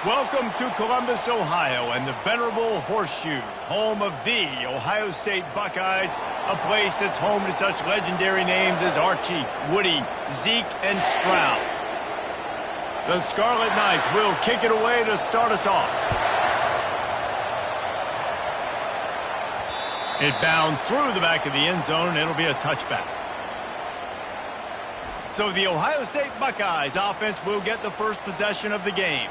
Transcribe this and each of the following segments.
Welcome to Columbus, Ohio, and the venerable Horseshoe, home of the Ohio State Buckeyes, a place that's home to such legendary names as Archie, Woody, Zeke, and Stroud. The Scarlet Knights will kick it away to start us off. It bounds through the back of the end zone, and it'll be a touchback. So the Ohio State Buckeyes offense will get the first possession of the game.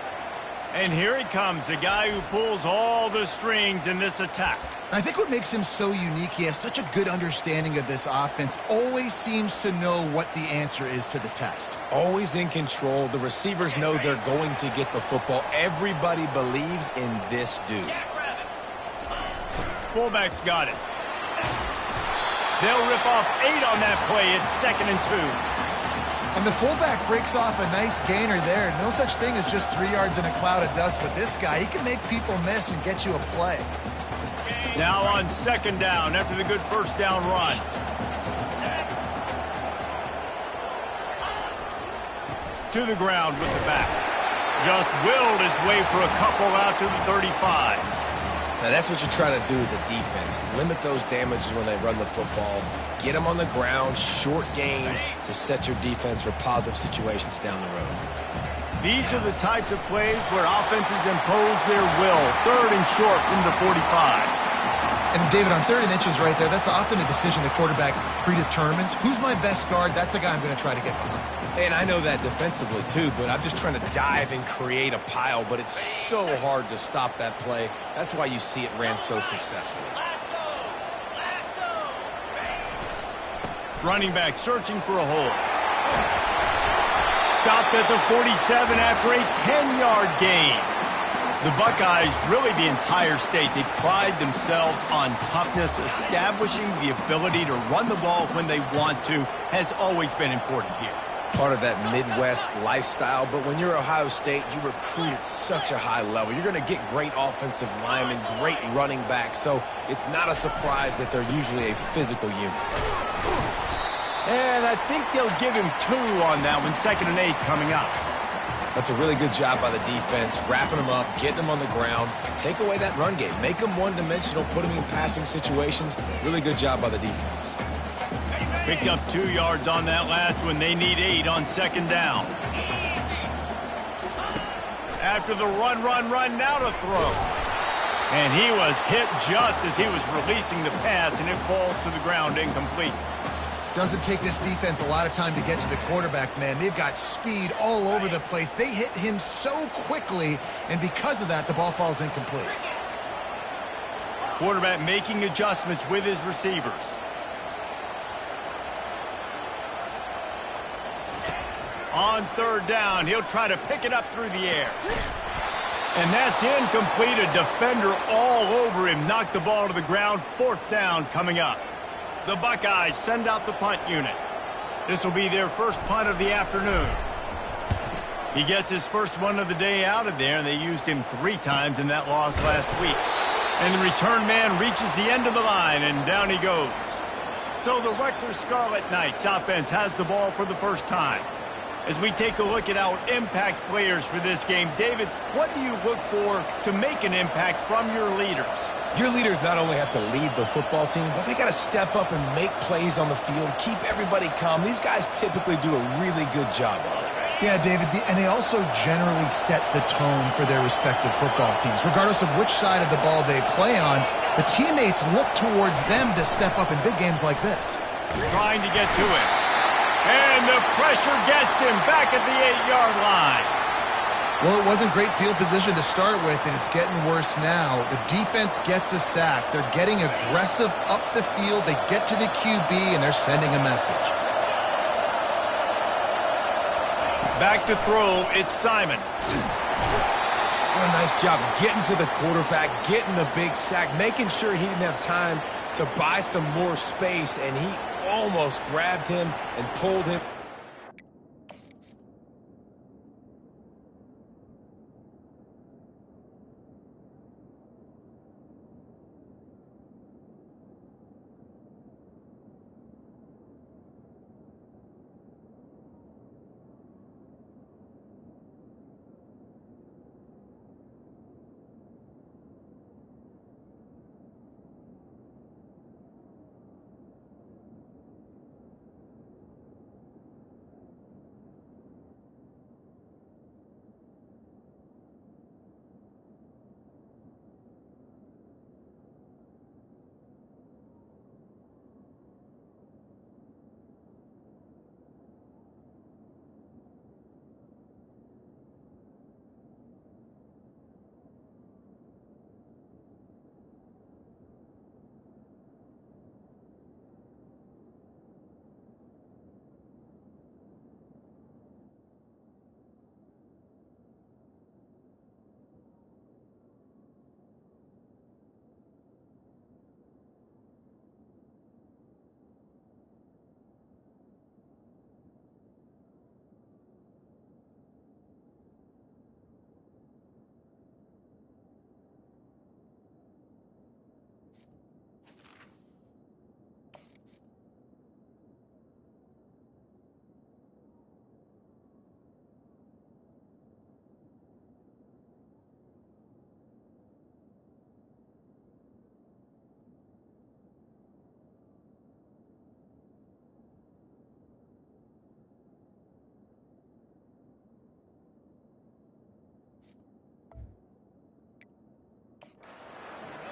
And here he comes, the guy who pulls all the strings in this attack. I think what makes him so unique, he has such a good understanding of this offense, always seems to know what the answer is to the test. Always in control. The receivers know they're going to get the football. Everybody believes in this dude. Fullback's got it. They'll rip off 8 on that play. It's 2nd and 2. And the fullback breaks off a nice gainer there. No such thing as just 3 yards in a cloud of dust, but this guy, he can make people miss and get you a play. Now on 2nd down after the good first down run. To the ground with the back. Just willed his way for a couple out to the 35. Now that's what you're trying to do as a defense. Limit those damages when they run the football. Get them on the ground, short gains to set your defense for positive situations down the road. These are the types of plays where offenses impose their will. 3rd and short from the 45. And David, on 3rd and inches right there, that's often a decision the quarterback predetermines. Who's my best guard? That's the guy I'm going to try to get behind. And I know that defensively too, but I'm just trying to dive and create a pile, but it's so hard to stop that play. That's why you see it ran so successfully. Running back searching for a hole. Stopped at the 47 after a 10-yard gain. The Buckeyes, really the entire state, they pride themselves on toughness. Establishing the ability to run the ball when they want to has always been important here. Part of that Midwest lifestyle, but when you're Ohio State, you recruit at such a high level. You're going to get great offensive linemen, great running backs, so it's not a surprise that they're usually a physical unit. And I think they'll give him 2 on that one, 2nd and 8 coming up. That's a really good job by the defense, wrapping them up, getting them on the ground. Take away that run game. Make them one-dimensional, put them in passing situations. Really good job by the defense. Picked up 2 yards on that last one. They need 8 on 2nd down. After the run, now to throw. And he was hit just as he was releasing the pass, and it falls to the ground incomplete. Doesn't take this defense a lot of time to get to the quarterback, man. They've got speed all over the place. They hit him so quickly, and because of that, the ball falls incomplete. Quarterback making adjustments with his receivers. On 3rd down, he'll try to pick it up through the air. And that's incomplete. A defender all over him. Knocked the ball to the ground. 4th down coming up. The Buckeyes send out the punt unit. This will be their first punt of the afternoon. He gets his first one of the day out of there, and they used him 3 times in that loss last week. And the return man reaches the end of the line, and down he goes. So the Rutgers Scarlet Knights offense has the ball for the first time. As we take a look at our impact players for this game, David, what do you look for to make an impact from your leaders? Your leaders not only have to lead the football team, but they got to step up and make plays on the field, keep everybody calm. These guys typically do a really good job of it. Yeah, David, and they also generally set the tone for their respective football teams. Regardless of which side of the ball they play on, the teammates look towards them to step up in big games like this. Trying to get to it. And the pressure gets him back at the 8-yard line. Well, it wasn't great field position to start with, and it's getting worse now. The defense gets a sack. They're getting aggressive up the field. They get to the QB, and they're sending a message. Back to throw, it's Simon. What a nice job getting to the quarterback, getting the big sack, making sure he didn't have time to buy some more space, and he almost grabbed him and pulled him.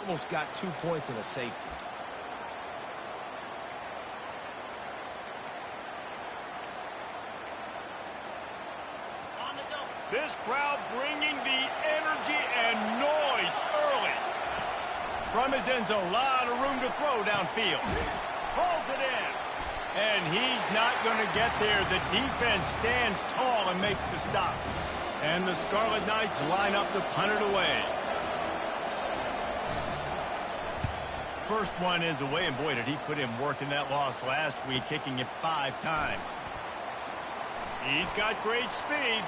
almost got 2 points and a safety. This crowd bringing the energy and noise early. From his end zone, a lot of room to throw downfield. Pulls it in. And he's not going to get there. The defense stands tall and makes the stop. And the Scarlet Knights line up to punt it away. First one is away, and boy, did he put in work in that loss last week, kicking it 5 times. He's got great speed.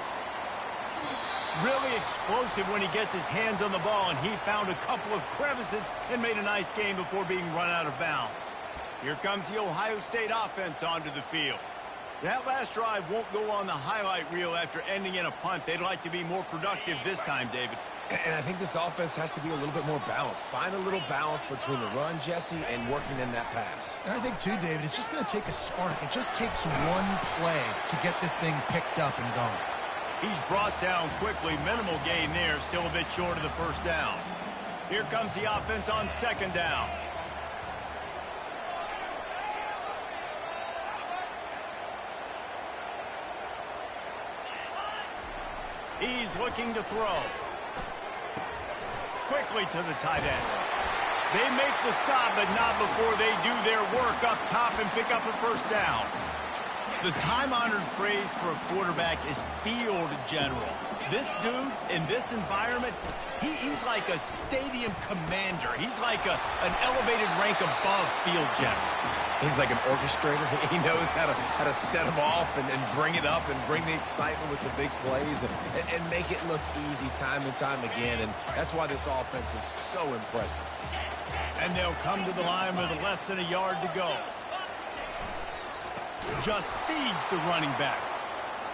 Really explosive when he gets his hands on the ball, and he found a couple of crevices and made a nice game before being run out of bounds. Here comes the Ohio State offense onto the field. That last drive won't go on the highlight reel after ending in a punt. They'd like to be more productive this time, David. And I think this offense has to be a little bit more balanced. Find a little balance between the run, Jesse, and working in that pass. And I think, too, David, it's just going to take a spark. It just takes one play to get this thing picked up and going. He's brought down quickly. Minimal gain there. Still a bit short of the first down. Here comes the offense on second down. He's looking to throw. Quickly to the tight end. They make the stop, but not before they do their work up top and pick up a first down. The time-honored phrase for a quarterback is field general. This dude, in this environment, he's like a stadium commander. He's like an elevated rank above field general. He's like an orchestrator. He knows how to set them off and bring it up and bring the excitement with the big plays and make it look easy time and time again. And that's why this offense is so impressive. And they'll come to the line with less than a yard to go. Just feeds the running back.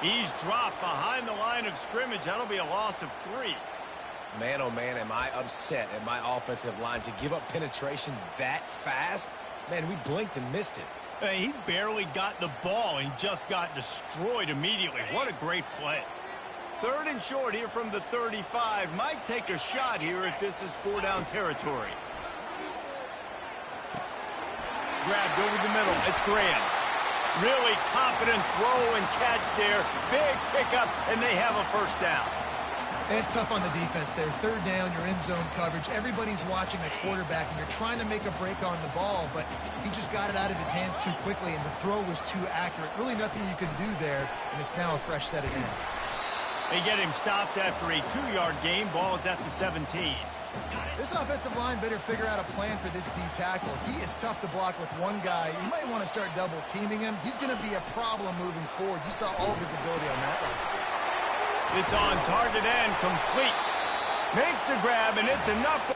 He's dropped behind the line of scrimmage. That'll be a loss of 3. Man, oh man, am I upset at my offensive line to give up penetration that fast? Man, we blinked and missed it. He barely got the ball and just got destroyed immediately. What a great play. 3rd and short here from the 35. Might take a shot here if this is 4-down territory. Grabbed over the middle. It's Graham. Really confident throw and catch there. Big pickup, and they have a first down. It's tough on the defense there. 3rd down, you're in zone coverage. Everybody's watching the quarterback, and you're trying to make a break on the ball, but he just got it out of his hands too quickly, and the throw was too accurate. Really nothing you can do there, and it's now a fresh set of downs. They get him stopped after a 2-yard gain. Ball is at the 17. This offensive line better figure out a plan for this D tackle. He is tough to block with one guy. You might want to start double teaming him. He's going to be a problem moving forward. You saw all of his ability on that last play. It's on target and complete. Makes the grab, and it's enough.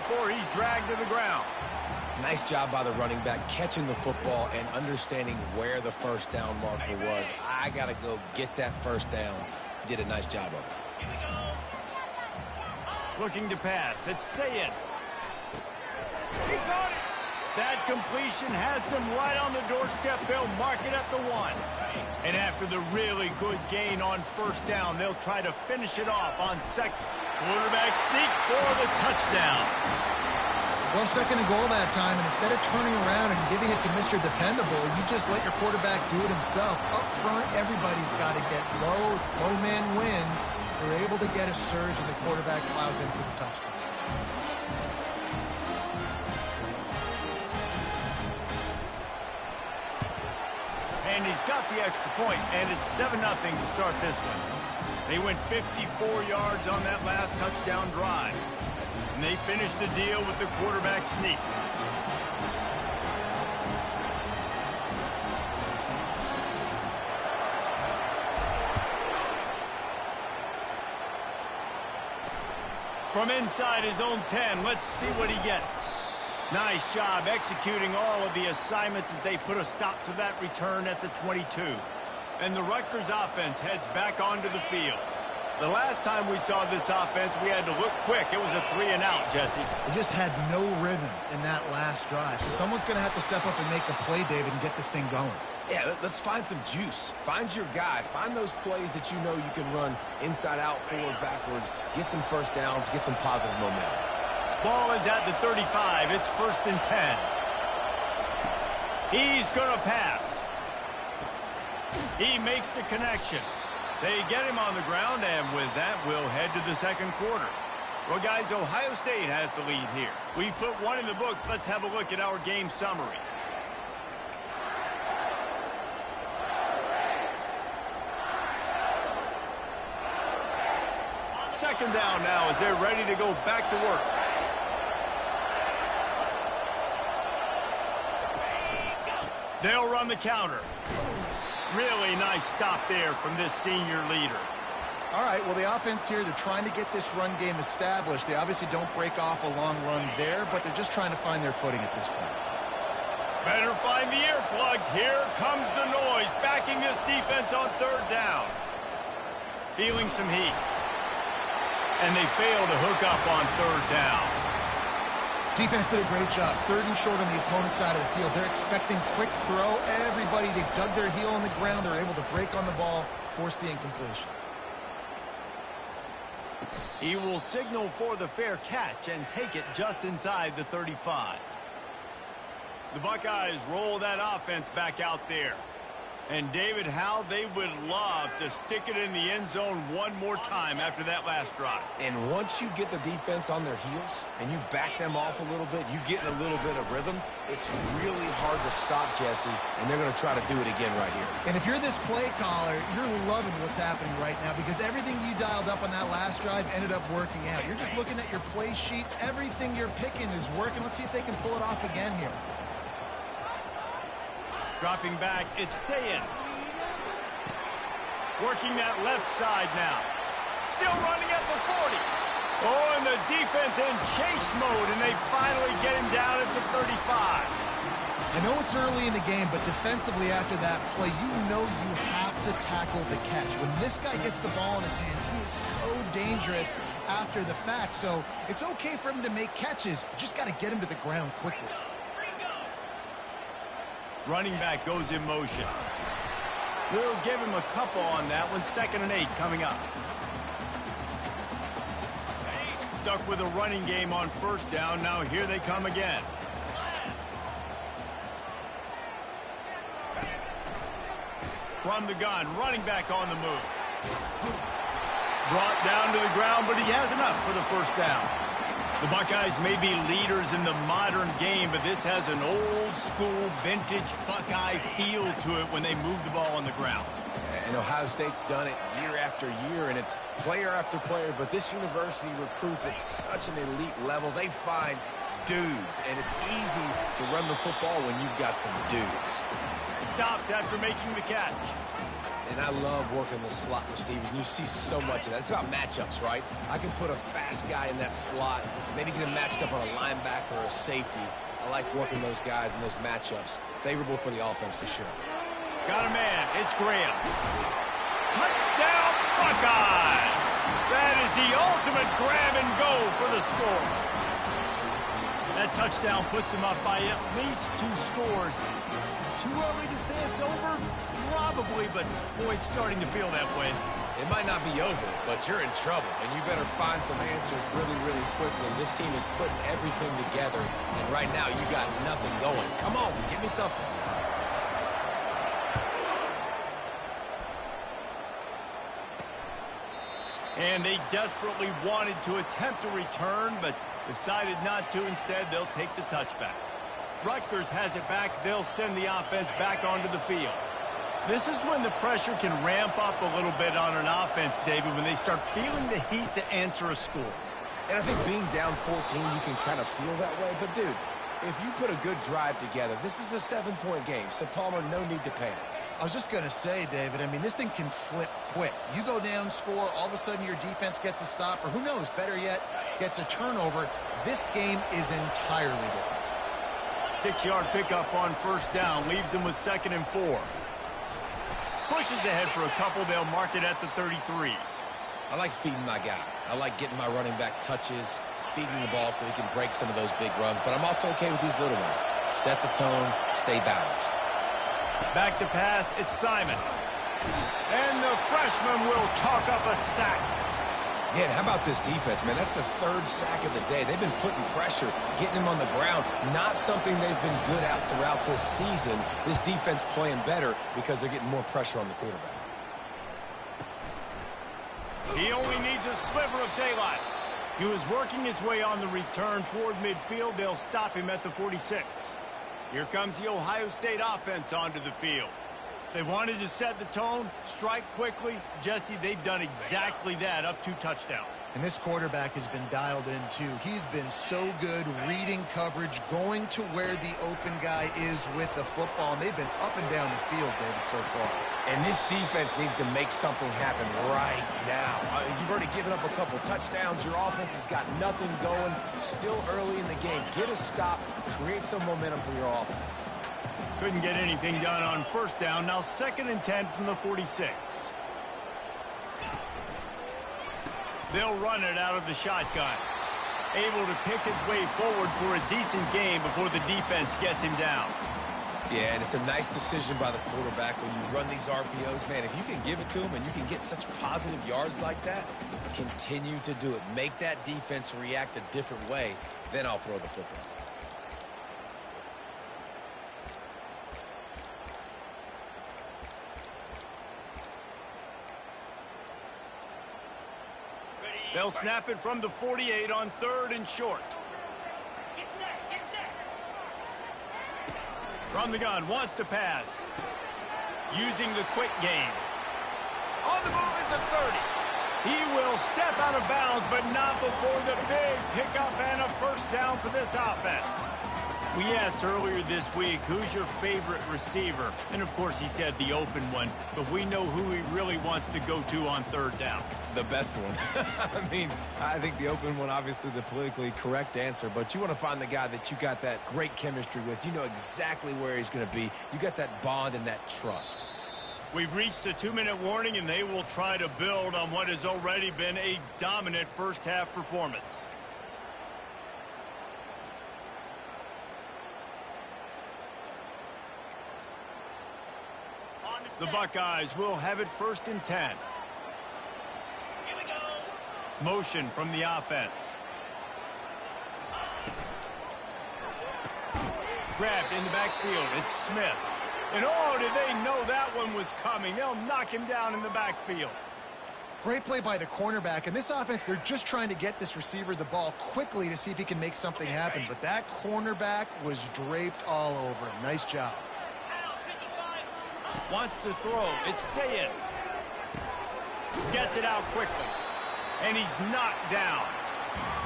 Before he's dragged to the ground. Nice job by the running back catching the football and understanding where the first down marker was. I got to go get that first down. Did a nice job of it. Looking to pass. It's Sayed. He got it. That completion has them right on the doorstep. They'll mark it at the 1. And after the really good gain on first down, they'll try to finish it off on second. Quarterback sneak for the touchdown. Well, 2nd and goal that time, and instead of turning around and giving it to Mr. Dependable, you just let your quarterback do it himself. Up front, everybody's got to get low. It's low man wins. They're able to get a surge, and the quarterback plows in for the touchdown. And he's got the extra point, and it's 7-0 to start this one. They went 54 yards on that last touchdown drive. And they finish the deal with the quarterback sneak. From inside his own 10, let's see what he gets. Nice job executing all of the assignments as they put a stop to that return at the 22. And the Rutgers offense heads back onto the field. The last time we saw this offense, we had to look quick. It was a 3-and-out, Jesse. They just had no rhythm in that last drive. So someone's going to have to step up and make a play, David, and get this thing going. Yeah, let's find some juice. Find your guy. Find those plays that you know you can run inside out, forward, backwards. Get some first downs. Get some positive momentum. Ball is at the 35. It's 1st and 10. He's going to pass. He makes the connection. They get him on the ground, and with that, we'll head to the second quarter. Well, guys, Ohio State has the lead here. We've put one in the books. Let's have a look at our game summary. Second down now as they're ready to go back to work. They'll run the counter. Really nice stop there from this senior leader. All right, well, the offense here, they're trying to get this run game established. They obviously don't break off a long run there, but they're just trying to find their footing at this point. Better find the earplugs. Here comes the noise, backing this defense on 3rd down. Feeling some heat. And they fail to hook up on 3rd down. Defense did a great job. 3rd and short on the opponent's side of the field. They're expecting quick throw. Everybody, they dug their heel on the ground. They're able to break on the ball, force the incompletion. He will signal for the fair catch and take it just inside the 35. The Buckeyes roll that offense back out there. And, David, how they would love to stick it in the end zone one more time after that last drive. And once you get the defense on their heels and you back them off a little bit, you get in a little bit of rhythm, it's really hard to stop, Jesse, and they're going to try to do it again right here. And if you're this play caller, you're loving what's happening right now because everything you dialed up on that last drive ended up working out. You're just looking at your play sheet. Everything you're picking is working. Let's see if they can pull it off again here. Dropping back, it's Sayin. Working that left side now. Still running at the 40. Oh, and the defense in chase mode, and they finally get him down at the 35. I know it's early in the game, but defensively after that play, you know you have to tackle the catch. When this guy gets the ball in his hands, he is so dangerous after the fact. So it's okay for him to make catches. You just got to get him to the ground quickly. Running back goes in motion. We'll give him a couple on that one. 2nd and 8 coming up. Stuck with a running game on 1st down. Now here they come again. From the gun, running back on the move. Brought down to the ground, but he has enough for the 1st down. The Buckeyes may be leaders in the modern game, but this has an old-school, vintage Buckeye feel to it when they move the ball on the ground. And Ohio State's done it year after year, and it's player after player, but this university recruits at such an elite level. They find dudes, and it's easy to run the football when you've got some dudes. Stopped after making the catch. And I love working the slot receivers, and you see so much of that. It's about matchups, right? I can put a fast guy in that slot, maybe get him matched up on a linebacker or a safety. I like working those guys in those matchups. Favorable for the offense for sure. Got a man. It's Graham. Touchdown, Buckeyes! That is the ultimate grab and go for the score. That touchdown puts them up by at least 2 scores. Too early to say it's over? Probably, but boy, it's starting to feel that way. It might not be over, but you're in trouble, and you better find some answers really, really quickly. This team is putting everything together, and right now you got nothing going. Come on, give me something. And they desperately wanted to attempt a return, but decided not to. Instead, they'll take the touchback. Rutgers has it back. They'll send the offense back onto the field. This is when the pressure can ramp up a little bit on an offense, David, when they start feeling the heat to answer a score. And I think being down 14, you can kind of feel that way. But, dude, if you put a good drive together, this is a 7-point game. So, Palmer, no need to panic. I was just going to say, David, I mean, this thing can flip quick. You go down, score, all of a sudden your defense gets a stop, or who knows, better yet, gets a turnover. This game is entirely different. 6-yard pickup on first down, leaves them with 2nd and 4. Pushes ahead for a couple, they'll mark it at the 33. I like feeding my guy. I like getting my running back touches, feeding the ball so he can break some of those big runs, but I'm also okay with these little ones. Set the tone, stay balanced. Back to pass, it's Simon. And the freshman will chalk up a sack. Yeah, and how about this defense, man? That's the 3rd sack of the day. They've been putting pressure, getting him on the ground. Not something they've been good at throughout this season. This defense playing better because they're getting more pressure on the quarterback. He only needs a sliver of daylight. He was working his way on the return toward midfield. They'll stop him at the 46. Here comes the Ohio State offense onto the field. They wanted to set the tone, strike quickly. Jesse, they've done exactly that, up 2 touchdowns. And this quarterback has been dialed in, too. He's been so good reading coverage, going to where the open guy is with the football. And they've been up and down the field, David, so far. And this defense needs to make something happen right now. You've already given up a couple touchdowns. Your offense has got nothing going. Still early in the game. Get a stop. Create some momentum for your offense. Couldn't get anything done on first down. Now 2nd and 10 from the 46. They'll run it out of the shotgun. Able to pick his way forward for a decent gain before the defense gets him down. Yeah, and it's a nice decision by the quarterback when you run these RPOs. Man, if you can give it to him and you can get such positive yards like that, continue to do it. Make that defense react a different way, then I'll throw the football. They'll snap it from the 48 on 3rd and short. Get set. From the gun, wants to pass. Using the quick game. On the move is the 30. He will step out of bounds, but not before the big pickup and a first down for this offense. We asked earlier this week, who's your favorite receiver? And, of course, he said the open one, but we know who he really wants to go to on 3rd down. The best one. I mean, I think the open one, obviously the politically correct answer, but you want to find the guy that you got that great chemistry with. You know exactly where he's going to be. You got that bond and that trust. We've reached the 2-minute warning, and they will try to build on what has already been a dominant first-half performance. The Buckeyes will have it 1st and 10. Here we go. Motion from the offense. Grabbed in the backfield. It's Smith. And oh, did they know that one was coming? They'll knock him down in the backfield. Great play by the cornerback. And this offense, they're just trying to get this receiver the ball quickly to see if he can make something happen. But that cornerback was draped all over him. Nice job. Wants to throw. It's Sayin. Gets it out quickly. And he's knocked down.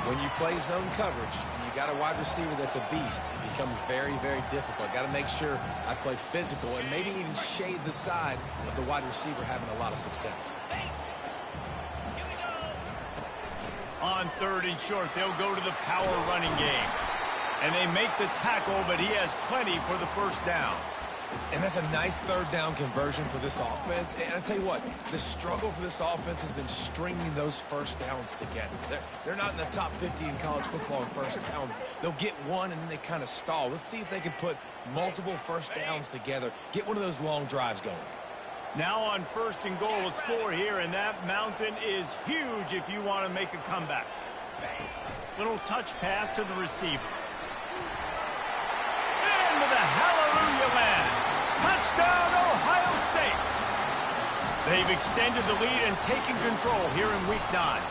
When you play zone coverage, you got a wide receiver that's a beast. It becomes very, very difficult. Got to make sure I play physical and maybe even shade the side of the wide receiver having a lot of success. On 3rd and short, they'll go to the power running game. And they make the tackle, but he has plenty for the first down. And that's a nice 3rd down conversion for this offense. And I tell you what, the struggle for this offense has been stringing those first downs together. They're not in the top 50 in college football in first downs. They'll get one and then they kind of stall. Let's see if they can put multiple first downs together, get one of those long drives going. Now on 1st and goal, a score here, and that mountain is huge if you want to make a comeback. Little touch pass to the receiver. Into the hallelujah land. Touchdown, Ohio State. They've extended the lead and taken control here in Week 9.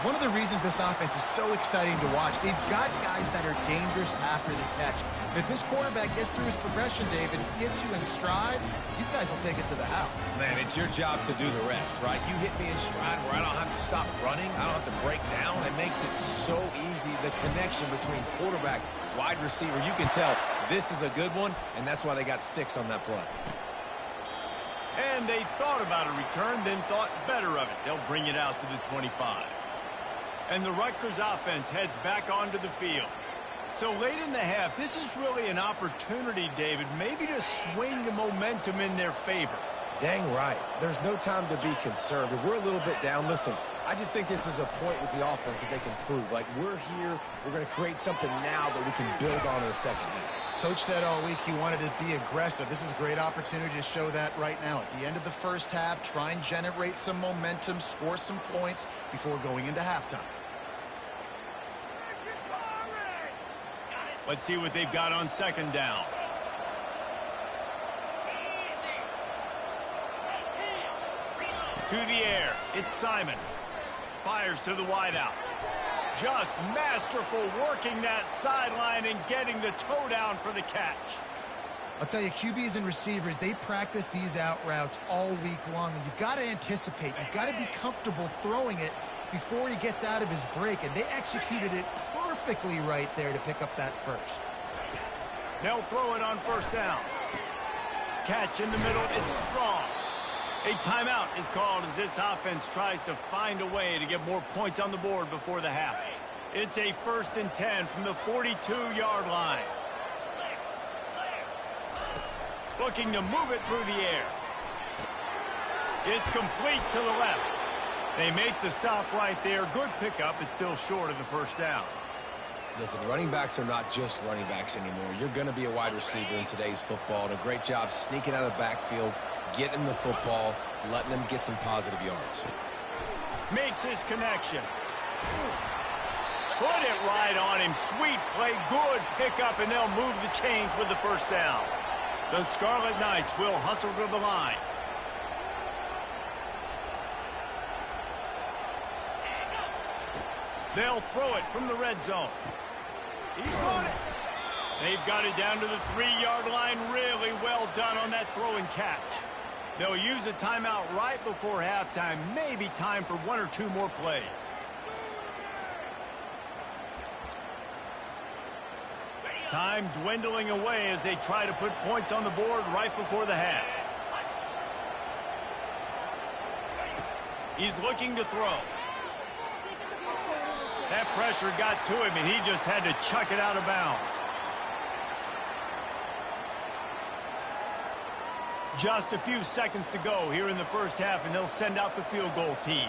One of the reasons this offense is so exciting to watch, they've got guys that are dangerous after the catch. And if this quarterback gets through his progression, David, gets you in stride, these guys will take it to the house. Man, it's your job to do the rest, right? You hit me in stride where I don't have to stop running. I don't have to break down. It makes it so easy. The connection between quarterback, wide receiver, you can tell this is a good one, and that's why they got 6 on that play. And they thought about a return, then thought better of it. They'll bring it out to the 25. And the Rutgers offense heads back onto the field. So late in the half, this is really an opportunity, David, maybe to swing the momentum in their favor. Dang right. There's no time to be concerned. If we're a little bit down, listen, I just think this is a point with the offense that they can prove. Like, we're here, we're going to create something now that we can build on in the second half. Coach said all week he wanted to be aggressive. This is a great opportunity to show that right now. At the end of the first half, try and generate some momentum, score some points before going into halftime. Let's see what they've got on second down. To the air, it's Simon. Fires to the wideout. Just masterful working that sideline and getting the toe down for the catch. I'll tell you, QBs and receivers, they practice these out routes all week long, and you've got to anticipate. You've got to be comfortable throwing it before he gets out of his break, and they executed it perfectly right there to pick up that first. They'll throw it on first down. Catch in the middle, it's strong. A timeout is called as this offense tries to find a way to get more points on the board before the half. It's a 1st and 10 from the 42-yard line. Looking to move it through the air. It's complete to the left. They make the stop right there. Good pickup. It's still short of the first down. Listen, running backs are not just running backs anymore. You're going to be a wide receiver in today's football, and a great job sneaking out of the backfield, getting the football, letting them get some positive yards. Makes his connection. Put it right on him. Sweet play, good pickup, and they'll move the chains with the first down. The Scarlet Knights will hustle to the line. They'll throw it from the red zone. He's got it. They've got it down to the 3-yard line. Really well done on that throw and catch. They'll use a timeout right before halftime. Maybe time for 1 or 2 more plays. Time dwindling away as they try to put points on the board right before the half. He's looking to throw. That pressure got to him, and he just had to chuck it out of bounds. Just a few seconds to go here in the first half, and they'll send out the field goal team.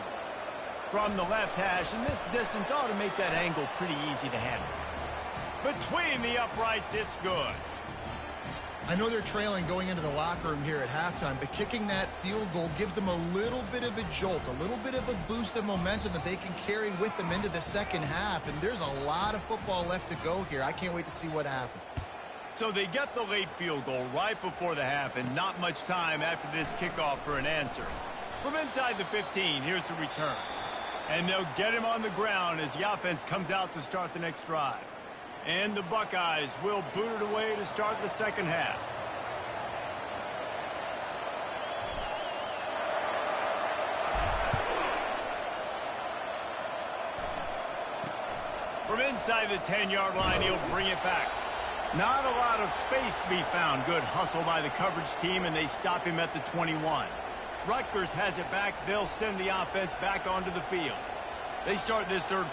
From the left hash, and this distance ought to make that angle pretty easy to handle. Between the uprights, it's good. I know they're trailing going into the locker room here at halftime, but kicking that field goal gives them a little bit of a jolt, a little bit of a boost of momentum that they can carry with them into the second half, and there's a lot of football left to go here. I can't wait to see what happens. So they get the late field goal right before the half, and not much time after this kickoff for an answer. From inside the 15, here's the return. And they'll get him on the ground as the offense comes out to start the next drive. And the Buckeyes will boot it away to start the second half. From inside the 10-yard line, he'll bring it back. Not a lot of space to be found. Good hustle by the coverage team, and they stop him at the 21. Rutgers has it back. They'll send the offense back onto the field. They start this third.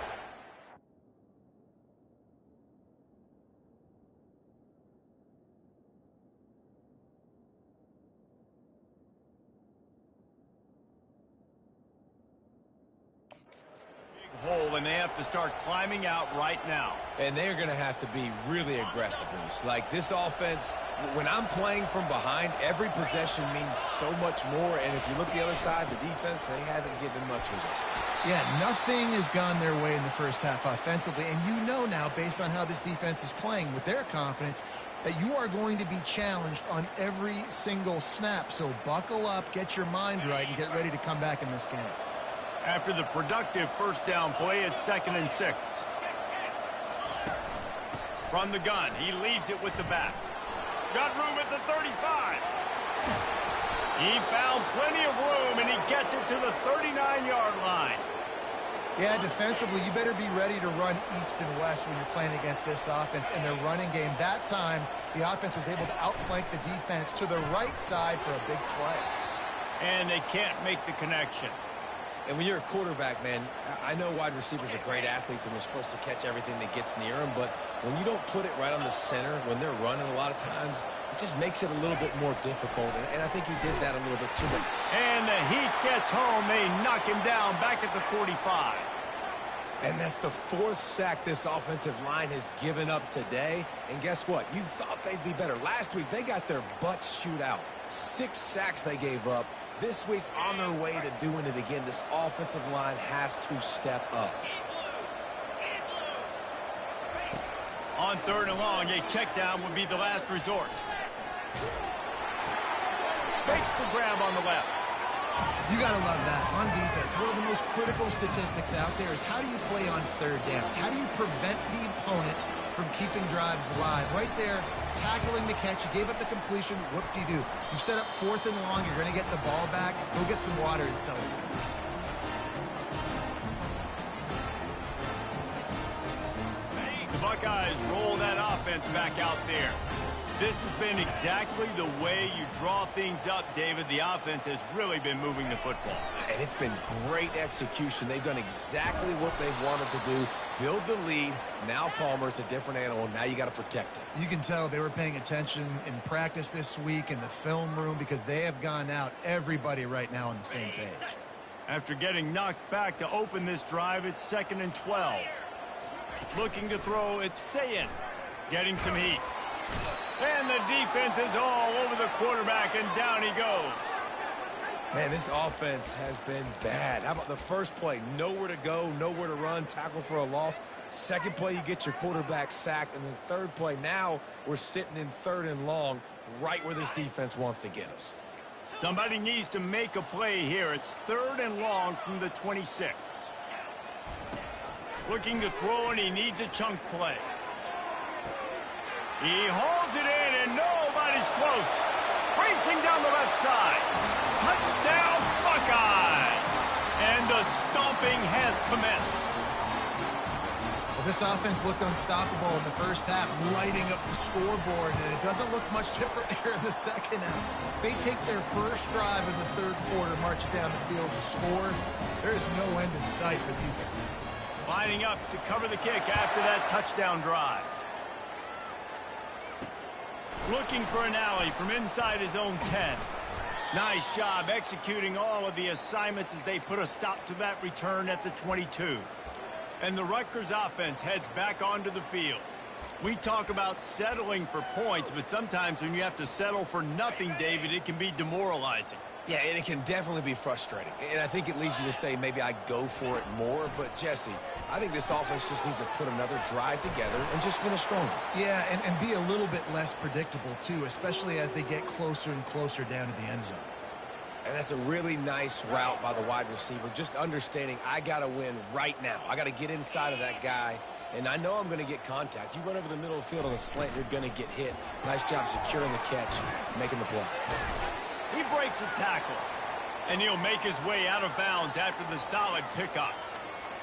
Hole, and they have to start climbing out right now. And they're going to have to be really aggressive, Reese. Like, this offense, when I'm playing from behind, every possession means so much more. And if you look the other side, the defense, they haven't given much resistance. Yeah, nothing has gone their way in the first half offensively. And you know now, based on how this defense is playing with their confidence, that you are going to be challenged on every single snap. So buckle up, get your mind right, and get ready to come back in this game. After the productive first down play, it's 2nd and 6. From the gun, he leaves it with the back. Got room at the 35. He found plenty of room, and he gets it to the 39-yard line. Yeah, defensively, you better be ready to run east and west when you're playing against this offense and their running game. That time, the offense was able to outflank the defense to the right side for a big play. And they can't make the connection. And when you're a quarterback, man, I know wide receivers are great athletes and they're supposed to catch everything that gets near them, but when you don't put it right on the center, when they're running a lot of times, it just makes it a little bit more difficult, and I think he did that a little bit too much. And the Heat gets home. They knock him down back at the 45. And that's the 4th sack this offensive line has given up today. And guess what? You thought they'd be better. Last week, they got their butts chewed out. 6 sacks they gave up. This week, on their way to doing it again, this offensive line has to step up. On 3rd and long, a check down would be the last resort. Makes the grab on the left. You got to love that. On defense, one of the most critical statistics out there is how do you play on 3rd down? How do you prevent the opponent from keeping drives alive? Right there, tackling the catch. You gave up the completion. Whoop-de-doo. You set up 4th and long. You're going to get the ball back. Go get some water and celebrate. The Buckeyes roll that offense back out there. This has been exactly the way you draw things up, David. The offense has really been moving the football. And it's been great execution. They've done exactly what they've wanted to do. Build the lead. Now Palmer's a different animal. Now you got to protect it. You can tell they were paying attention in practice this week in the film room because they have gone out everybody right now on the same page. After getting knocked back to open this drive, it's 2nd and 12. Looking to throw, it's Sayin. Getting some heat. And the defense is all over the quarterback, and down he goes. Man, this offense has been bad. How about the first play? Nowhere to go, nowhere to run, tackle for a loss. Second play, you get your quarterback sacked. And the third play, now we're sitting in 3rd and long, right where this defense wants to get us. Somebody needs to make a play here. It's 3rd and long from the 26. Looking to throw, and he needs a chunk play. He holds it in, and nobody's close. Racing down the left side. Touchdown, Buckeyes! And the stomping has commenced. Well, this offense looked unstoppable in the first half, lighting up the scoreboard, and it doesn't look much different here in the second half. They take their first drive of the 3rd quarter, march it down the field to score. There is no end in sight for these guys. Lining up to cover the kick after that touchdown drive. Looking for an alley from inside his own 10. Nice job executing all of the assignments as they put a stop to that return at the 22. And the Rutgers offense heads back onto the field. We talk about settling for points, but sometimes when you have to settle for nothing, David, it can be demoralizing. Yeah, and it can definitely be frustrating. And I think it leads you to say maybe I go for it more. But, Jesse, I think this offense just needs to put another drive together and just finish stronger. Yeah, and be a little bit less predictable, too, especially as they get closer and closer down to the end zone. And that's a really nice route by the wide receiver, just understanding I got to win right now. I got to get inside of that guy, and I know I'm going to get contact. You run over the middle of the field on a slant, you're going to get hit. Nice job securing the catch, making the play. He breaks a tackle, and he'll make his way out of bounds after the solid pickup.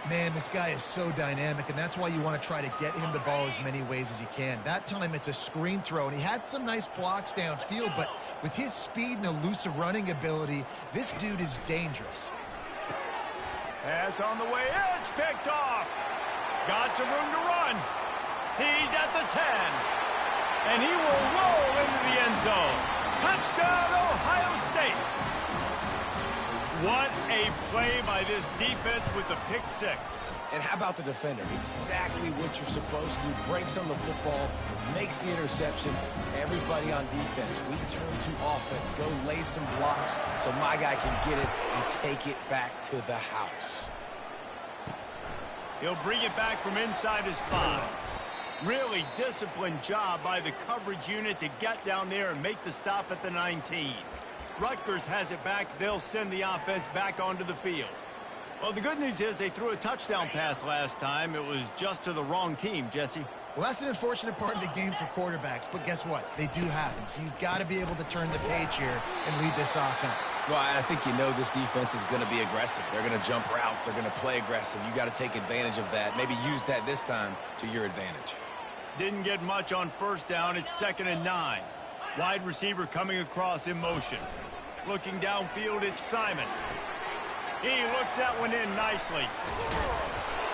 Man, this guy is so dynamic, and that's why you want to try to get him the ball as many ways as you can. That time it's a screen throw, and he had some nice blocks downfield, but with his speed and elusive running ability, this dude is dangerous. Pass on the way, it's picked off. Got some room to run. He's at the 10, and he will roll into the end zone. Touchdown, Ohio State. What a play by this defense with the pick six. And how about the defender? Exactly what you're supposed to do. Breaks on the football, makes the interception. Everybody on defense, we turn to offense. Go lay some blocks so my guy can get it and take it back to the house. He'll bring it back from inside his 5. Really disciplined job by the coverage unit to get down there and make the stop at the 19. Rutgers has it back. They'll send the offense back onto the field. Well, the good news is they threw a touchdown pass last time. It was just to the wrong team, Jesse. Well, that's an unfortunate part of the game for quarterbacks, but guess what? They do happen, so you've got to be able to turn the page here and lead this offense. Well, I think you know this defense is going to be aggressive. They're going to jump routes. They're going to play aggressive. You got to take advantage of that. Maybe use that this time to your advantage. Didn't get much on first down. It's 2nd and 9. Wide receiver coming across in motion. Looking downfield, it's Simon. He looks that one in nicely.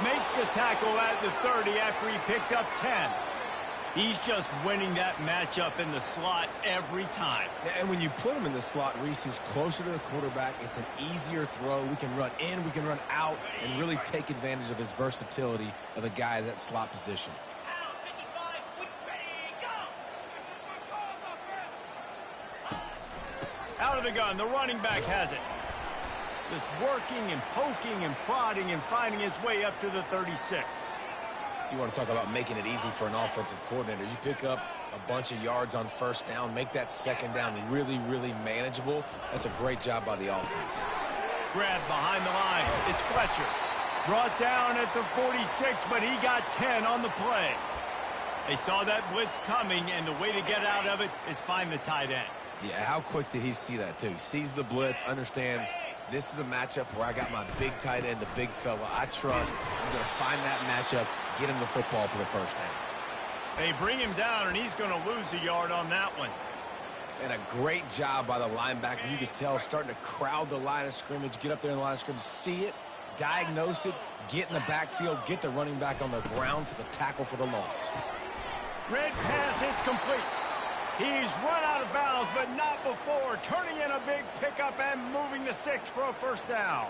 Makes the tackle at the 30 after he picked up 10. He's just winning that matchup in the slot every time. And when you put him in the slot, Reese, he's closer to the quarterback. It's an easier throw. We can run in, we can run out, and really take advantage of his versatility of the guy in that slot position. Out of the gun, the running back has it. Just working and poking and prodding and finding his way up to the 36. You want to talk about making it easy for an offensive coordinator. You pick up a bunch of yards on first down, make that second down really, really manageable. That's a great job by the offense. Grabbed behind the line. It's Fletcher. Brought down at the 46, but he got 10 on the play. They saw that blitz coming, and the way to get out of it is find the tight end. Yeah, how quick did he see that, too? Sees the blitz, understands this is a matchup where I got my big tight end, the big fella I trust. I'm going to find that matchup, get him the football for the first down. They bring him down, and he's going to lose a yard on that one. And a great job by the linebacker. You could tell starting to crowd the line of scrimmage, get up there in the line of scrimmage, see it, diagnose it, get in the backfield, get the running back on the ground for the tackle for the loss. Red pass, it's complete. He's run out of bounds, but not before turning in a big pickup and moving the sticks for a first down.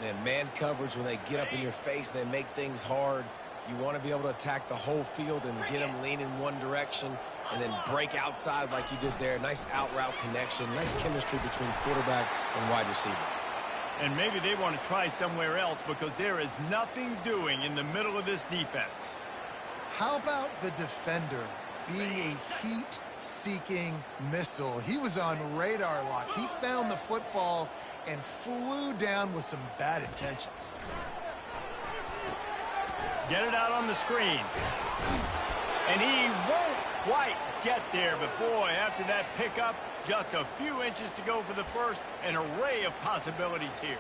And man coverage, when they get up in your face, they make things hard. You want to be able to attack the whole field and get them lean in one direction and then break outside like you did there. Nice out route connection, nice chemistry between quarterback and wide receiver. And maybe they want to try somewhere else because there is nothing doing in the middle of this defense. How about the defender being a heat-seeking missile? He was on radar lock. He found the football and flew down with some bad intentions. Get it out on the screen. And he won't quite get there, but boy, after that pickup, just a few inches to go for the first, an array of possibilities here.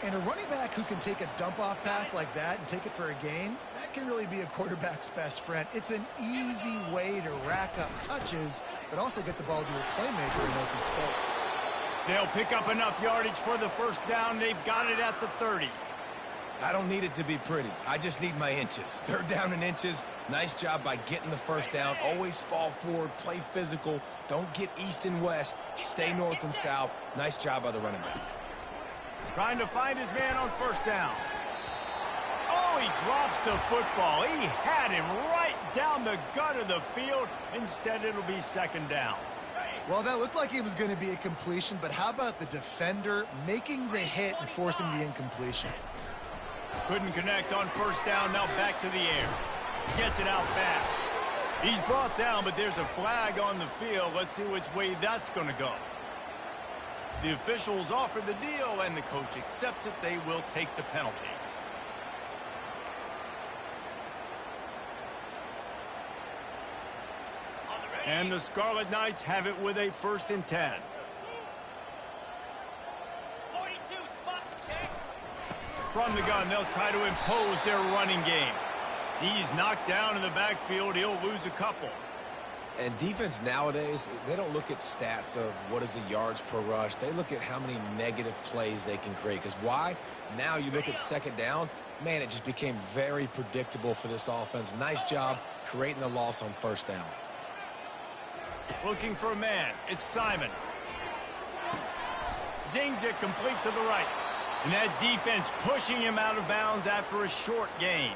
And a running back who can take a dump-off pass like that and take it for a gain, that can really be a quarterback's best friend. It's an easy way to rack up touches, but also get the ball to a playmaker in open space. They'll pick up enough yardage for the first down. They've got it at the 30. I don't need it to be pretty. I just need my inches. 3rd down in inches. Nice job by getting the first down. Always fall forward, play physical. Don't get east and west. Stay north and south. Nice job by the running back. Trying to find his man on first down. Oh, he drops the football. He had him right down the gut of the field. Instead, it'll be 2nd down. Well, that looked like it was going to be a completion, but how about the defender making the hit and forcing the incompletion? Couldn't connect on first down, now back to the air. Gets it out fast. He's brought down, but there's a flag on the field. Let's see which way that's going to go. The officials offer the deal, and the coach accepts it. They will take the penalty. And the Scarlet Knights have it with a 1st and 10. 42, spot check. From the gun, they'll try to impose their running game. He's knocked down in the backfield. He'll lose a couple. And defense nowadays, they don't look at stats of what is the yards per rush. They look at how many negative plays they can create. Because why? Now you look at 2nd down, man, it just became very predictable for this offense. Nice job creating the loss on first down. Looking for a man. It's Simon. Zings it complete to the right. And that defense pushing him out of bounds after a short gain.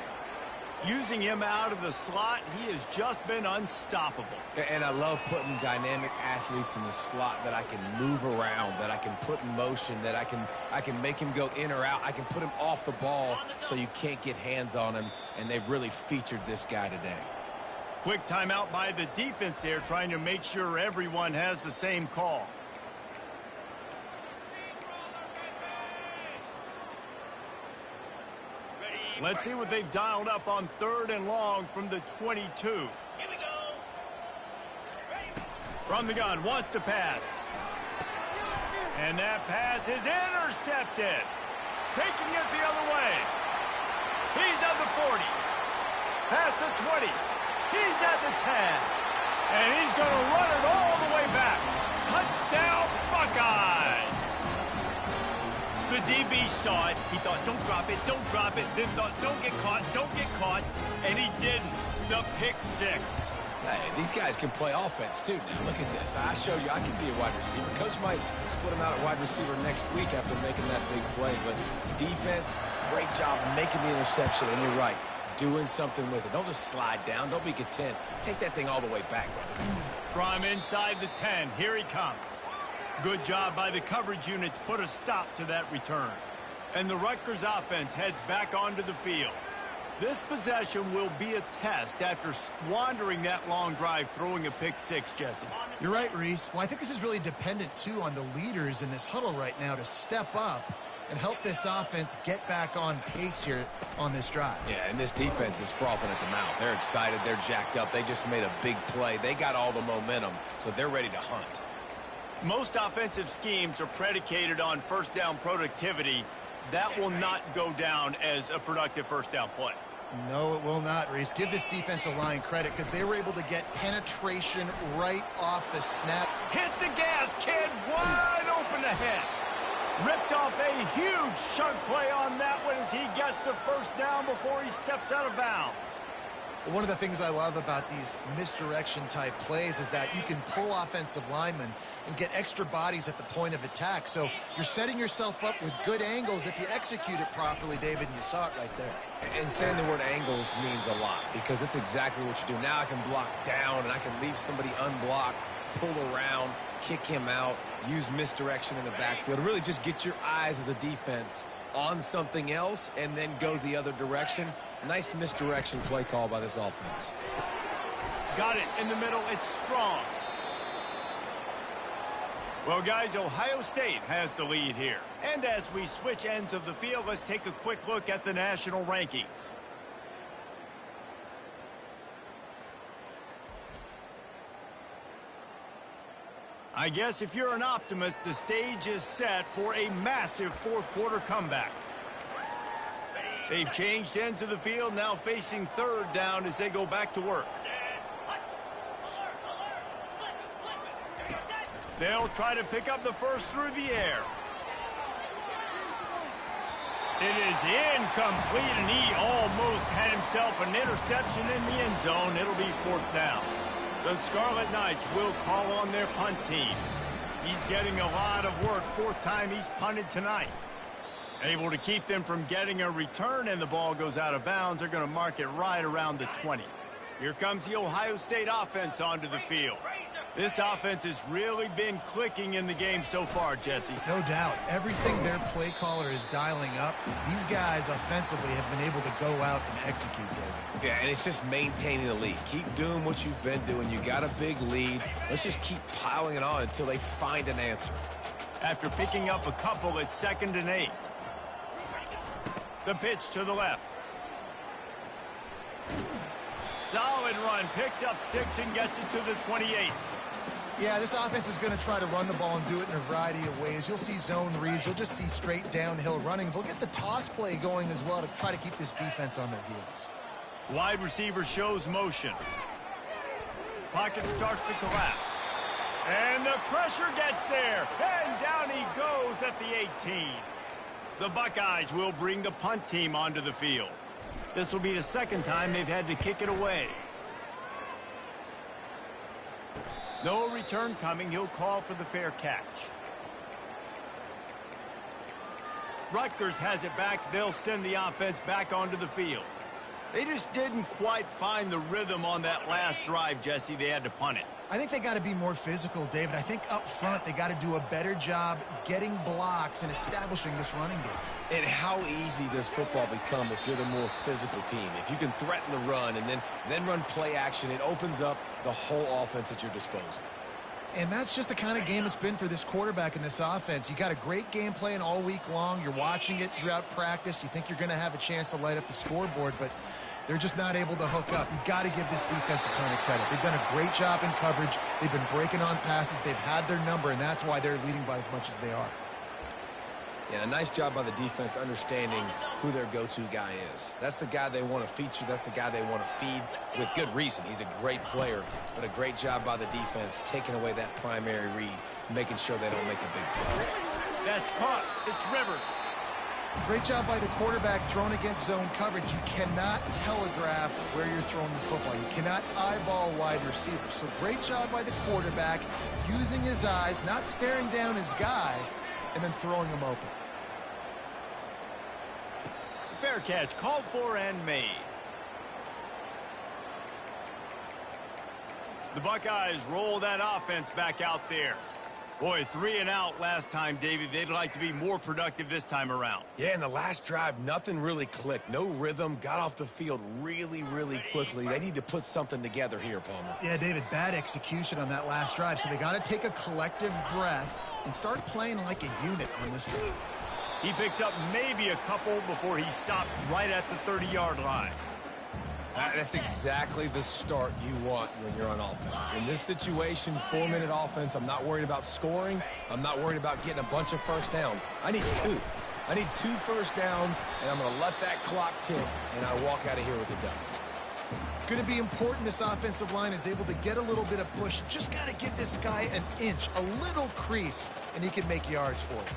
Using him out of the slot, he has just been unstoppable. And I love putting dynamic athletes in the slot that I can move around, that I can put in motion, that I can make him go in or out. I can put him off the ball so you can't get hands on him, and they've really featured this guy today. Quick timeout by the defense there, trying to make sure everyone has the same call. Let's see what they've dialed up on 3rd and long from the 22. Here we go. Ready. From the gun, wants to pass. And that pass is intercepted. Taking it the other way. He's at the 40. Past the 20. He's at the 10. And he's going to run it all the way back. Touchdown, Buckeyes. The DB saw it. He thought, don't drop it, don't drop it. Then thought, don't get caught, don't get caught. And he didn't. The pick 6. Hey, these guys can play offense, too. Now, look at this. I showed you I can be a wide receiver. Coach might split him out at wide receiver next week after making that big play. But defense, great job making the interception. And you're right, doing something with it. Don't just slide down. Don't be content. Take that thing all the way back, brother. From inside the 10, here he comes. Good job by the coverage unit to put a stop to that return. And the Rutgers offense heads back onto the field. This possession will be a test after squandering that long drive throwing a pick 6, Jesse. You're right, Reese. Well, I think this is really dependent, too, on the leaders in this huddle right now to step up and help this offense get back on pace here on this drive. Yeah, and this defense is frothing at the mouth. They're excited. They're jacked up. They just made a big play. They got all the momentum, so they're ready to hunt. Most offensive schemes are predicated on first down productivity. That will not go down as a productive first down play. No, it will not, Reese. Give this defensive line credit because they were able to get penetration right off the snap. Hit the gas, kid. Wide open ahead. Ripped off a huge chunk play on that one as he gets the first down before he steps out of bounds. One of the things I love about these misdirection-type plays is that you can pull offensive linemen and get extra bodies at the point of attack. So you're setting yourself up with good angles if you execute it properly, David, and you saw it right there. And saying the word angles means a lot because it's exactly what you do. Now I can block down and I can leave somebody unblocked, pull around, kick him out, use misdirection in the backfield. Really just get your eyes as a defense on something else and then go the other direction. Nice misdirection play call by this offense. Got it in the middle. It's strong. Well, guys, Ohio State has the lead here. And as we switch ends of the field, let's take a quick look at the national rankings. I guess if you're an optimist, the stage is set for a massive fourth-quarter comeback. They've changed ends of the field, now facing 3rd down as they go back to work. They'll try to pick up the first through the air. It is incomplete, and he almost had himself an interception in the end zone. It'll be 4th down. The Scarlet Knights will call on their punt team. He's getting a lot of work. 4th time he's punted tonight. Able to keep them from getting a return, and the ball goes out of bounds. They're going to mark it right around the 20. Here comes the Ohio State offense onto the field. This offense has really been clicking in the game so far, Jesse. No doubt. Everything their play caller is dialing up, these guys offensively have been able to go out and execute, David. Yeah, and it's just maintaining the lead. Keep doing what you've been doing. You got a big lead. Let's just keep piling it on until they find an answer. After picking up a couple, it's 2nd and 8. The pitch to the left. Solid run. Picks up 6 and gets it to the 28. Yeah, this offense is going to try to run the ball and do it in a variety of ways. You'll see zone reads. You'll just see straight downhill running. They'll get the toss play going as well to try to keep this defense on their heels. Wide receiver shows motion. Pocket starts to collapse. And the pressure gets there. And down he goes at the 18. The Buckeyes will bring the punt team onto the field. This will be the 2nd time they've had to kick it away. No return coming. He'll call for the fair catch. Rutgers has it back. They'll send the offense back onto the field. They just didn't quite find the rhythm on that last drive, Jesse. They had to punt it. I think they got to be more physical, David. I think up front they got to do a better job getting blocks and establishing this running game. And how easy does football become if you're the more physical team? If you can threaten the run and then run play action, it opens up the whole offense at your disposal. And that's just the kind of game it's been for this quarterback in this offense. You got a great game plan all week long. You're watching it throughout practice. You think you're going to have a chance to light up the scoreboard, but they're just not able to hook up. You got to give this defense a ton of credit. They've done a great job in coverage. They've been breaking on passes. They've had their number, and that's why they're leading by as much as they are. Yeah, a nice job by the defense understanding who their go-to guy is. That's the guy they want to feature. That's the guy they want to feed with good reason. He's a great player, but a great job by the defense taking away that primary read, making sure they don't make a big play. That's caught. It's Rivers. Great job by the quarterback throwing against zone coverage. You cannot telegraph where you're throwing the football. You cannot eyeball wide receivers. So great job by the quarterback using his eyes, not staring down his guy, and then throwing him open. Fair catch, called for and made. The Buckeyes roll that offense back out there. Boy, 3 and out last time, David. They'd like to be more productive this time around. Yeah, in the last drive, nothing really clicked. No rhythm, got off the field really, really quickly. They need to put something together here, Palmer. Yeah, David, bad execution on that last drive, so they got to take a collective breath and start playing like a unit on this drive. He picks up maybe a couple before he stopped right at the 30-yard line. That's exactly the start you want when you're on offense. In this situation, 4-minute offense, I'm not worried about scoring. I'm not worried about getting a bunch of first downs. I need 2. I need 2 first downs, and I'm going to let that clock tick, and I walk out of here with a dub. It's going to be important this offensive line is able to get a little bit of push. Just got to give this guy an inch, a little crease, and he can make yards for it.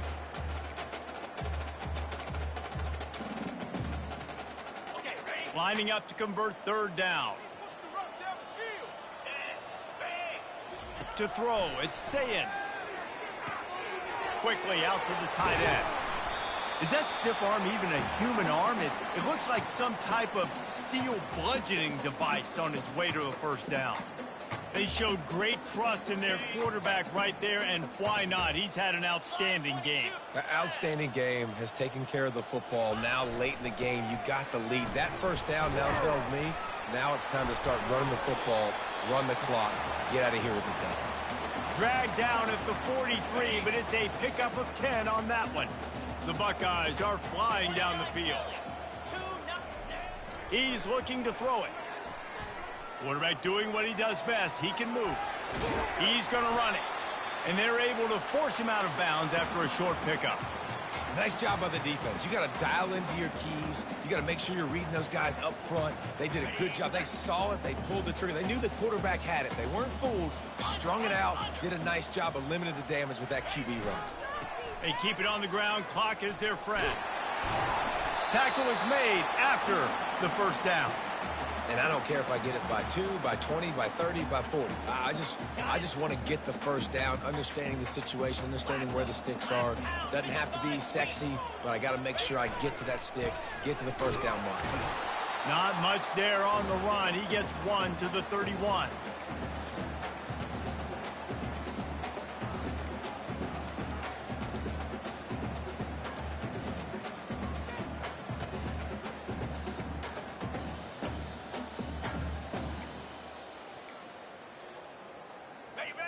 Lining up to convert 3rd down. To throw, it's Sayin. Quickly out to the tight end. Is that stiff arm even a human arm? It looks like some type of steel bludgeoning device on his way to a first down. They showed great trust in their quarterback right there, and why not? He's had an outstanding game. An outstanding game, has taken care of the football. Now late in the game, you got the lead. That first down now tells me now it's time to start running the football, run the clock, get out of here with the dub. Dragged down at the 43, but it's a pickup of 10 on that one. The Buckeyes are flying down the field. He's looking to throw it. Quarterback doing what he does best. He can move. He's going to run it. And they're able to force him out of bounds after a short pickup. Nice job by the defense. You got to dial into your keys. You got to make sure you're reading those guys up front. They did a good job. They saw it. They pulled the trigger. They knew the quarterback had it. They weren't fooled. Strung it out. Did a nice job of limiting the damage with that QB run. They keep it on the ground. Clock is their friend. Tackle is made after the first down. And I don't care if I get it by 2, by 20, by 30, by 40. I just want to get the first down, understanding the situation, understanding where the sticks are. Doesn't have to be sexy, but I got to make sure I get to that stick, get to the first down mark. Not much there on the run. He gets 1 to the 31.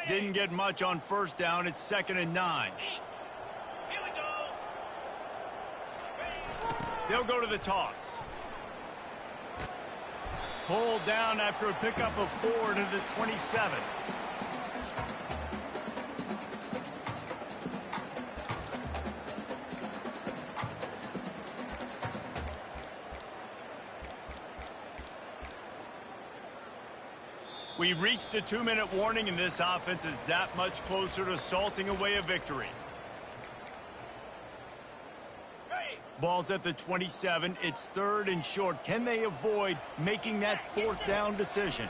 Didn't get much on first down. It's 2nd and 9. Here we go. They'll go to the toss. Pulled down after a pickup of 4 to the 27. We've reached the 2-minute warning, and this offense is that much closer to salting away a victory. Ball's at the 27. It's 3rd and short. Can they avoid making that 4th down decision?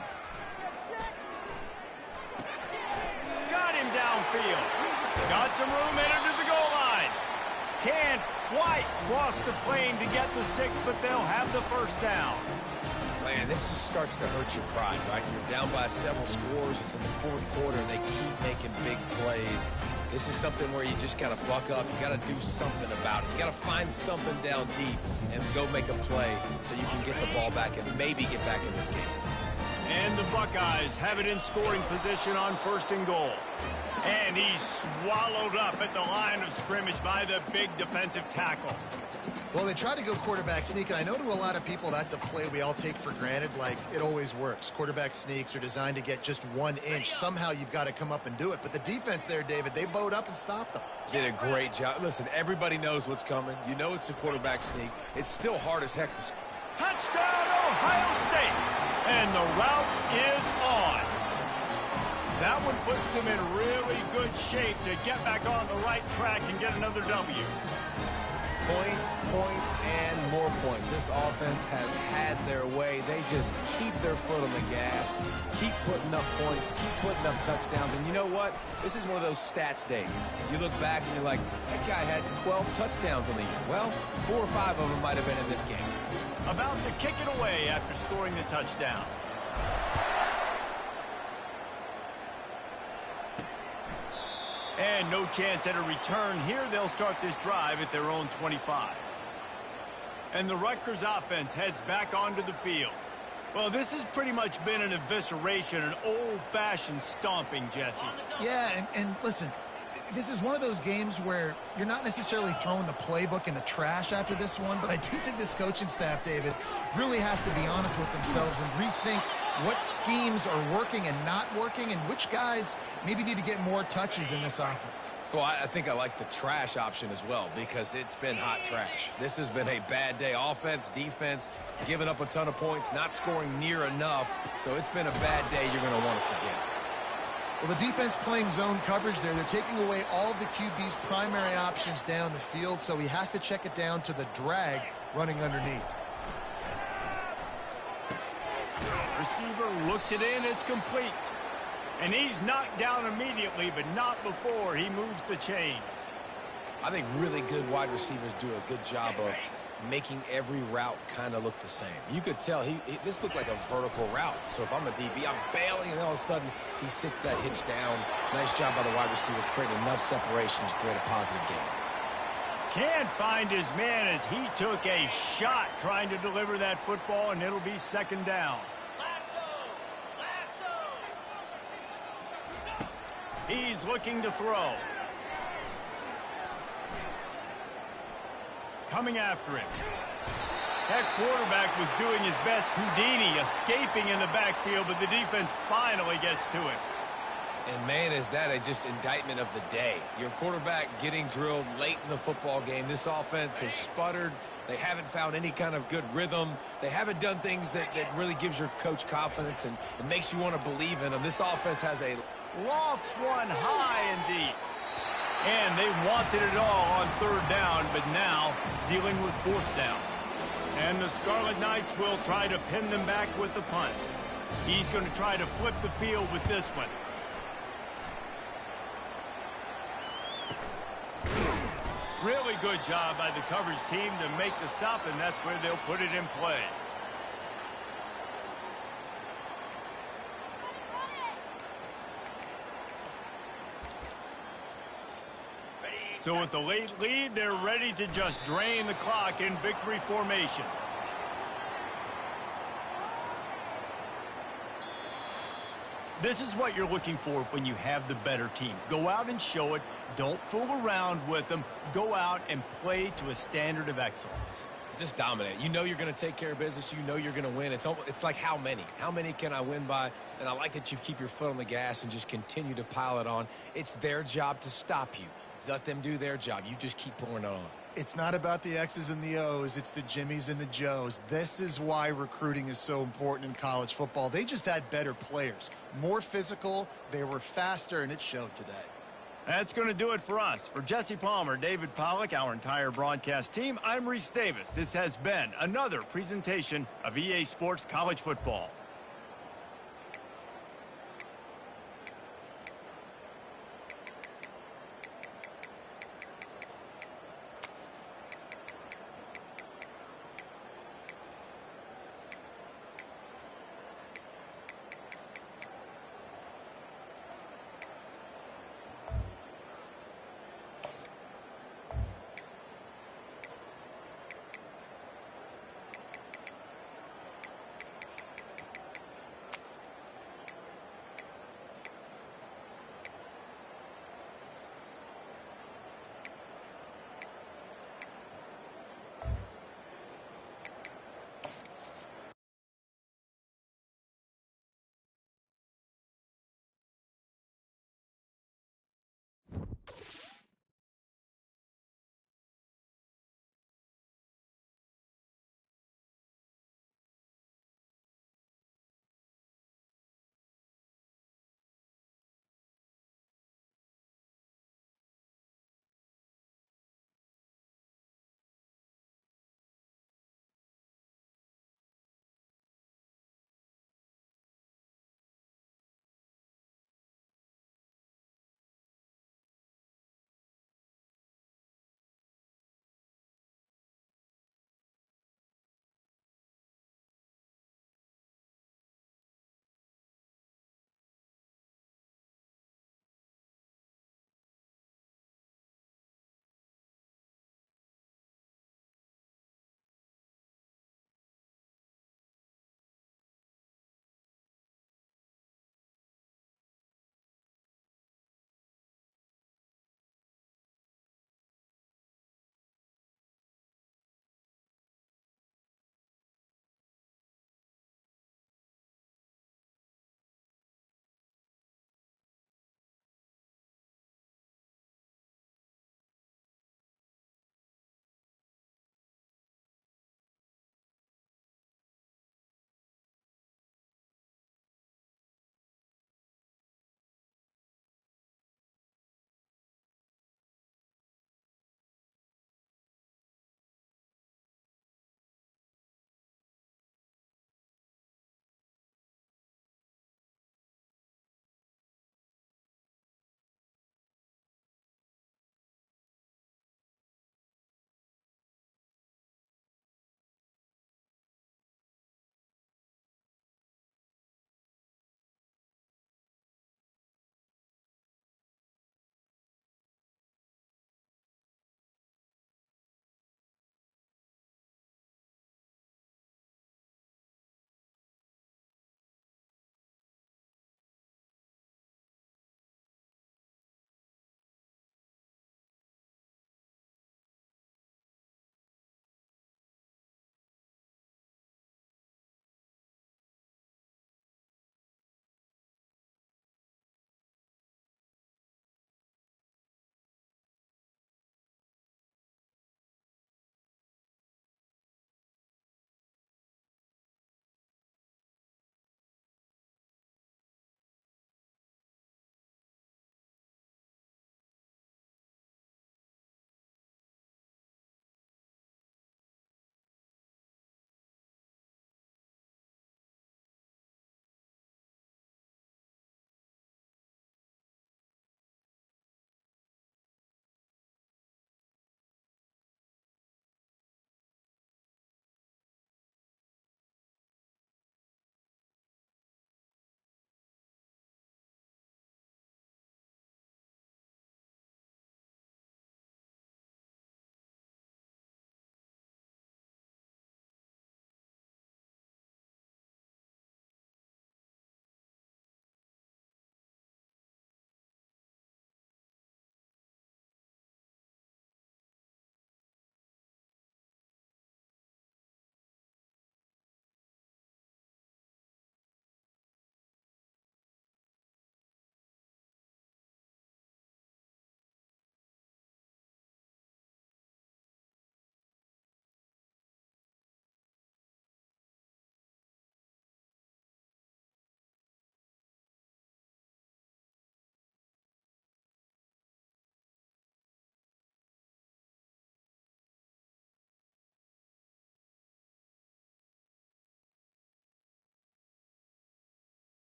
Got him downfield. Got some room, entered to the goal line. Can't quite cross the plane to get the 6, but they'll have the first down. Man, this just starts to hurt your pride, right? You're down by several scores. It's in the 4th quarter, and they keep making big plays. This is something where you just got to buck up. You got to do something about it. You got to find something down deep and go make a play so you can get the ball back and maybe get back in this game. And the Buckeyes have it in scoring position on 1st and goal. And he's swallowed up at the line of scrimmage by the big defensive tackle. Well, they try to go quarterback sneak, and I know to a lot of people that's a play we all take for granted, like it always works. Quarterback sneaks are designed to get just 1 inch. Somehow you've got to come up and do it. But the defense there, David, they bowed up and stopped them. Did a great job. Listen, everybody knows what's coming. You know it's a quarterback sneak. It's still hard as heck to... Touchdown, Ohio State! And the route is on. That one puts them in really good shape to get back on the right track and get another W. Points, and more points. This offense has had their way. They just keep their foot on the gas, keep putting up points, keep putting up touchdowns. And you know what? This is one of those stats days. You look back and you're like, that guy had 12 touchdowns in the year. Well, 4 or 5 of them might have been in this game. About to kick it away after scoring the touchdown. And no chance at a return here. They'll start this drive at their own 25. And the Rutgers offense heads back onto the field. Well, this has pretty much been an evisceration, an old-fashioned stomping, Jesse. Yeah, and listen, this is one of those games where you're not necessarily throwing the playbook in the trash after this one, but I do think this coaching staff, David, really has to be honest with themselves and rethink what schemes are working and not working and which guys maybe need to get more touches in this offense. Well, I think I like the trash option as well because it's been hot trash. This has been a bad day. Offense, defense, giving up a ton of points, not scoring near enough. So it's been a bad day you're going to want to forget. Well, the defense playing zone coverage there. They're taking away all of the QB's primary options down the field, so he has to check it down to the drag running underneath. Receiver looks it in. It's complete. And he's knocked down immediately, but not before he moves the chains. I think really good wide receivers do a good job of making every route kind of look the same. You could tell this looked like a vertical route. So if I'm a DB, I'm bailing, and all of a sudden he sits that hitch down. Nice job by the wide receiver, creating enough separation to create a positive gain. Can't find his man as he took a shot trying to deliver that football, and it'll be 2nd down. He's looking to throw. Coming after him. That quarterback was doing his best Houdini, escaping in the backfield, but the defense finally gets to him. And, man, is that a just indictment of the day. Your quarterback getting drilled late in the football game. This offense has sputtered. They haven't found any kind of good rhythm. They haven't done things that really gives your coach confidence and makes you want to believe in them. This offense has a... Lofts one high and deep. And they wanted it all on 3rd down, but now dealing with 4th down. And the Scarlet Knights will try to pin them back with the punt. He's going to try to flip the field with this one. Really good job by the coverage team to make the stop, and that's where they'll put it in play. So with the late lead, they're ready to just drain the clock in victory formation. This is what you're looking for when you have the better team. Go out and show it. Don't fool around with them. Go out and play to a standard of excellence. Just dominate. You know you're going to take care of business. You know you're going to win. It's like how many? How many can I win by? And I like that you keep your foot on the gas and just continue to pile it on. It's their job to stop you. Let them do their job. You just keep pouring it on. It's not about the X's and the O's. It's the Jimmies and the Joes. This is why recruiting is so important in college football. They just had better players, more physical. They were faster, and it showed today. That's going to do it for us. For Jesse Palmer, David Pollack, our entire broadcast team, I'm Reese Davis. This has been another presentation of EA Sports College Football.